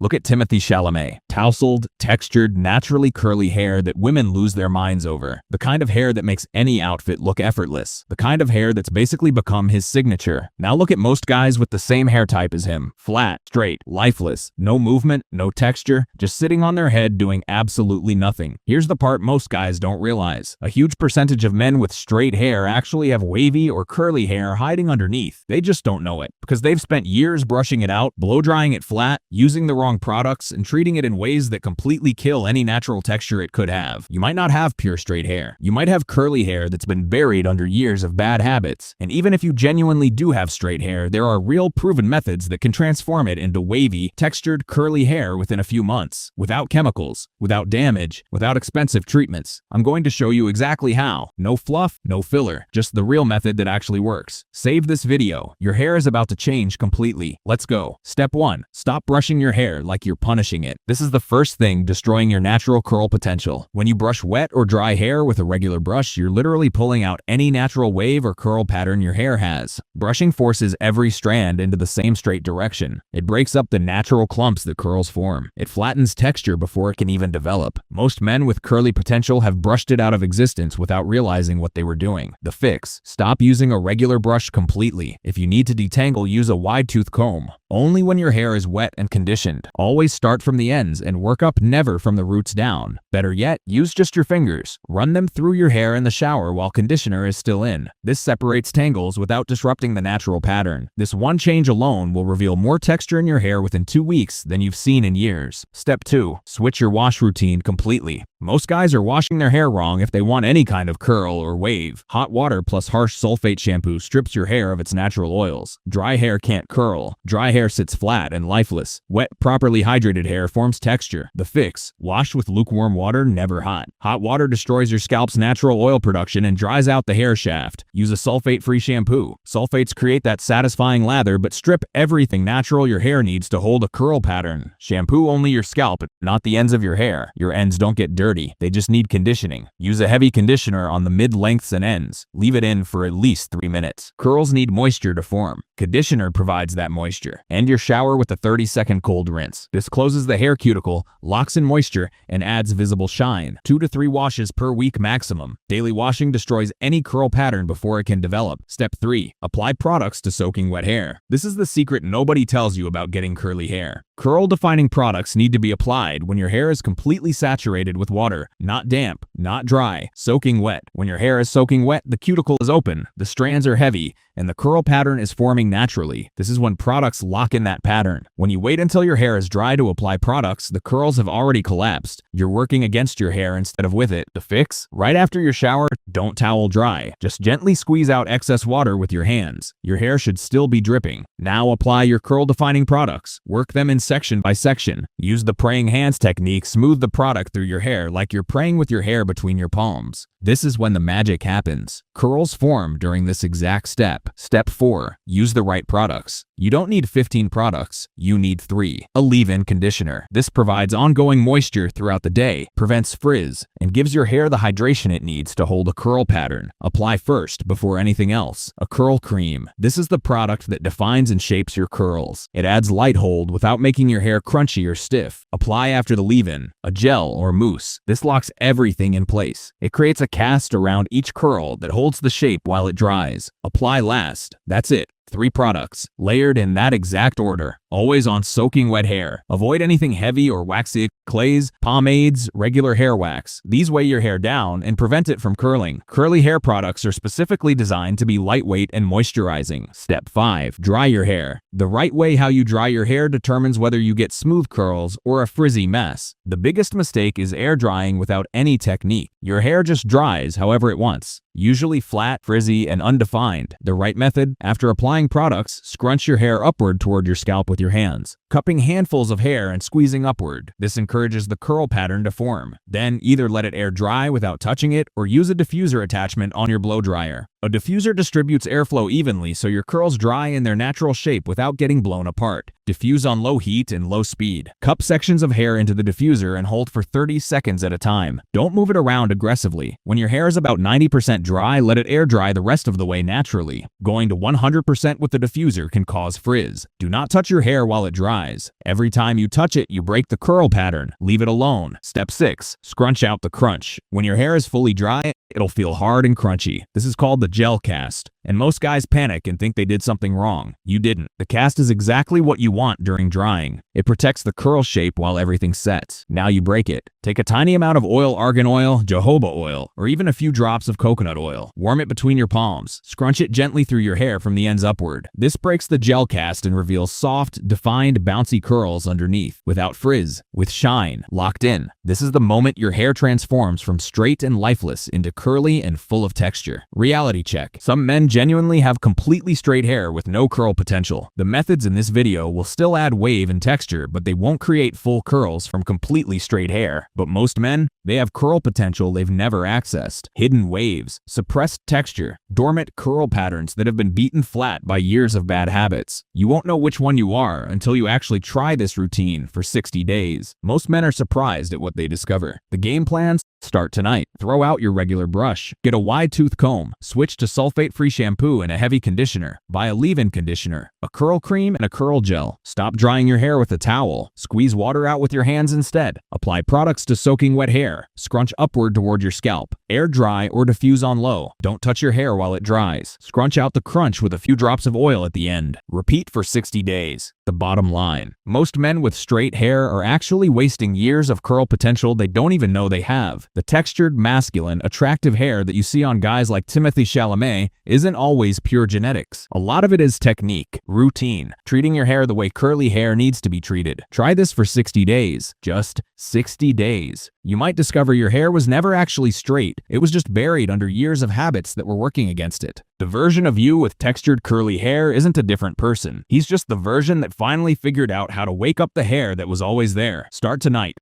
Look at Timothy Chalamet. Tousled, textured, naturally curly hair that women lose their minds over. The kind of hair that makes any outfit look effortless. The kind of hair that's basically become his signature. Now look at most guys with the same hair type as him. Flat, straight, lifeless. No movement, no texture, just sitting on their head doing absolutely nothing. Here's the part most guys don't realize. A huge percentage of men with straight hair actually have wavy or curly hair hiding underneath. They just don't know it because they've spent years brushing it out, blow drying it flat, using the wrong products, and treating it in ways that completely kill any natural texture it could have. You might not have pure straight hair. You might have curly hair that's been buried under years of bad habits. And even if you genuinely do have straight hair, there are real proven methods that can transform it into wavy, textured, curly hair within a few months, without chemicals, without damage, without expensive treatments. I'm going to show you exactly how. No fluff, no filler, just the real method that actually works. Save this video. Your hair is about to change completely. Let's go. Step 1. Stop brushing your hair like you're punishing it. This is the first thing destroying your natural curl potential. When you brush wet or dry hair with a regular brush, you're literally pulling out any natural wave or curl pattern your hair has. Brushing forces every strand into the same straight direction. It breaks up the natural clumps that curls form. It flattens texture before it can even develop. Most men with curly potential have brushed it out of existence without realizing what they were doing. The fix: stop using a regular brush completely. If you need to detangle, use a wide tooth comb. Only when your hair is wet and conditioned. Always start from the ends and work up, never from the roots down. Better yet, use just your fingers. Run them through your hair in the shower while conditioner is still in. This separates tangles without disrupting the natural pattern. This one change alone will reveal more texture in your hair within 2 weeks than you've seen in years. Step 2. Switch your wash routine completely. Most guys are washing their hair wrong if they want any kind of curl or wave. Hot water plus harsh sulfate shampoo strips your hair of its natural oils. Dry hair can't curl. Dry hair sits flat and lifeless. Wet, properly hydrated hair forms texture. The fix: wash with lukewarm water, never hot. Hot water destroys your scalp's natural oil production and dries out the hair shaft. Use a sulfate-free shampoo. Sulfates create that satisfying lather but strip everything natural your hair needs to hold a curl pattern. Shampoo only your scalp, not the ends of your hair. Your ends don't get dirty. They just need conditioning. Use a heavy conditioner on the mid-lengths and ends. Leave it in for at least 3 minutes. Curls need moisture to form. Conditioner provides that moisture. End your shower with a 30-second cold rinse. This closes the hair cuticle, locks in moisture, and adds visible shine. 2 to 3 washes per week maximum. Daily washing destroys any curl pattern before it can develop. Step 3. Apply products to soaking wet hair. This is the secret nobody tells you about getting curly hair. Curl-defining products need to be applied when your hair is completely saturated with water, not damp, not dry, soaking wet. When your hair is soaking wet, the cuticle is open, the strands are heavy, and the curl pattern is forming naturally. This is when products lock in that pattern. When you wait until your hair is dry to apply products, the curls have already collapsed. You're working against your hair instead of with it. The fix? Right after your shower, don't towel dry. Just gently squeeze out excess water with your hands. Your hair should still be dripping. Now apply your curl-defining products. Work them in section by section. Use the praying hands technique. Smooth the product through your hair like you're praying with your hair between your palms. This is when the magic happens. Curls form during this exact step. Step 4. Use the right products. You don't need 15 products, you need 3. A leave-in conditioner. This provides ongoing moisture throughout the day, prevents frizz, and gives your hair the hydration it needs to hold a curl pattern. Apply first before anything else. A curl cream. This is the product that defines and shapes your curls. It adds light hold without making your hair crunchy or stiff. Apply after the leave-in. A gel or mousse. This locks everything in place. It creates a cast around each curl that holds the shape while it dries. Apply last. That's it. 3 products, layered in that exact order, always on soaking wet hair. Avoid anything heavy or waxy, clays, pomades, regular hair wax. These weigh your hair down and prevent it from curling. Curly hair products are specifically designed to be lightweight and moisturizing. Step 5. Dry your hair. The right way how you dry your hair determines whether you get smooth curls or a frizzy mess. The biggest mistake is air drying without any technique. Your hair just dries however it wants. Usually flat, frizzy, and undefined. The right method: after applying products, scrunch your hair upward toward your scalp with your hands, cupping handfuls of hair and squeezing upward. This encourages the curl pattern to form. Then either let it air dry without touching it or use a diffuser attachment on your blow dryer. A diffuser distributes airflow evenly so your curls dry in their natural shape without getting blown apart. Diffuse on low heat and low speed. Cup sections of hair into the diffuser and hold for 30 seconds at a time. Don't move it around aggressively. When your hair is about 90% dry, let it air dry the rest of the way naturally. Going to 100% with the diffuser can cause frizz. Do not touch your hair while it dries. dries. Every time you touch it, you break the curl pattern. Leave it alone. Step 6. Scrunch out the crunch. When your hair is fully dry, it'll feel hard and crunchy. This is called the gel cast. And most guys panic and think they did something wrong. You didn't. The cast is exactly what you want during drying. It protects the curl shape while everything sets. Now you break it. Take a tiny amount of argan oil, jojoba oil, or even a few drops of coconut oil. Warm it between your palms. Scrunch it gently through your hair from the ends upward. This breaks the gel cast and reveals soft, defined, bouncy curls underneath, without frizz, with shine, locked in. This is the moment your hair transforms from straight and lifeless into curly and full of texture. Reality check. Some men genuinely have completely straight hair with no curl potential. The methods in this video will still add wave and texture, but they won't create full curls from completely straight hair. But most men, they have curl potential they've never accessed. Hidden waves, suppressed texture, dormant curl patterns that have been beaten flat by years of bad habits. You won't know which one you are until you actually try this routine for 60 days. Most men are surprised at what they discover. The game plans start tonight. Throw out your regular brush. Get a wide tooth comb. Switch to sulfate-free shampoo and a heavy conditioner. Buy a leave-in conditioner, a curl cream, and a curl gel. Stop drying your hair with a towel. Squeeze water out with your hands instead. Apply products to soaking wet hair. Scrunch upward toward your scalp. Air dry or diffuse on low. Don't touch your hair while it dries. Scrunch out the crunch with a few drops of oil at the end. Repeat for 60 days. The bottom line. Most men with straight hair are actually wasting years of curl potential they don't even know they have. The textured, masculine, attractive hair that you see on guys like Timothée Chalamet isn't always pure genetics. A lot of it is technique, routine, treating your hair the way curly hair needs to be treated. Try this for 60 days. Just 60 days. You might discover your hair was never actually straight. It was just buried under years of habits that were working against it. The version of you with textured curly hair isn't a different person. He's just the version that finally figured out how to wake up the hair that was always there. Start tonight.